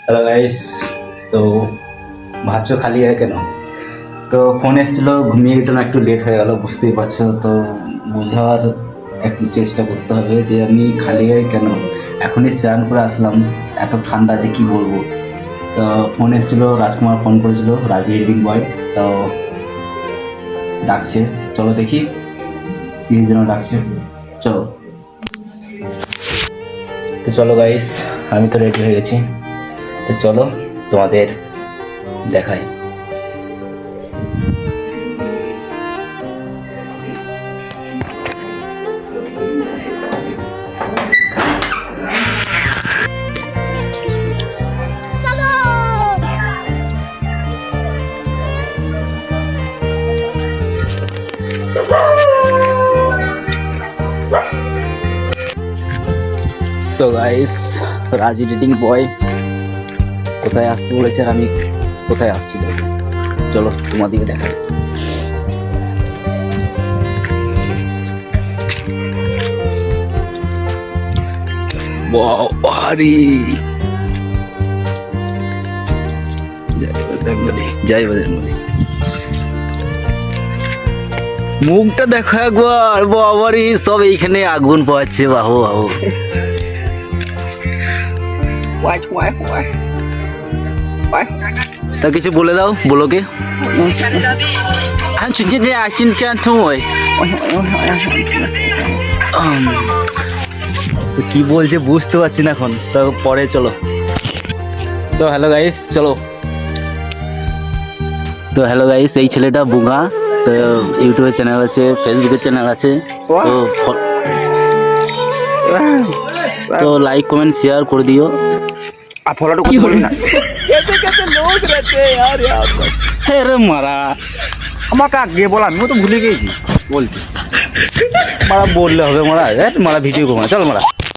Hello guys, তো ভাবছো খালি হয় কেন? তো ফোন এসেছিলো, ঘুমিয়ে গেছিলাম, একটু লেট হয়ে গেল, বুঝতেই পারছো। তো বোঝার একটু চেষ্টা করতে হবে যে আমি খালি হয় কেন। এখনই স্নান করে আসলাম, এত ঠান্ডা যে কি বলবো। তো ফোন এসেছিলো, রাজকুমার ফোন করেছিল, রাজি রিডিং বয়। তো ডাকছে, চলো দেখি কি জন্য ডাকছে। চলো, তো চলো গাইস, আমি তো রেডি হয়ে গেছি। তো চলো তোমাদের দেখাই। তো গাইস, রাজি রিডিং বয় কোথায় আসতে বলেছে আর আমি কোথায় আসছি দেখো। চলো তোমাদেরকে দেখাই। বাড়ি যাই বাজার মধ্যে, মুখটা দেখো একবার, বাবারি সব এইখানে আগুন পাচ্ছে। বাহু বাহু, তা কিছু বলে দাও, বলোকে। তো কি বলছে বুঝতে পারছি না এখন, তো পরে চলো। তো হ্যালো গাইস, চলো। তো হ্যালো গাইস, এই ছেলেটা বুঙা। তো ইউটিউবের চ্যানেল আছে, ফেসবুকের চ্যানেল আছে। তো তো লাইক কমেন্ট শেয়ার করে দিও। आप फॉलो तो बोली ना कैसे कैसे लोग रहते हैं यार यहाँ पर। अरे मारा আমার কাজ গিয়ে বলা আমিও তো ভুলে গেছি বলতে। মারা বললে হবে, মারা মারা ভিডিও করবো, চল মারা।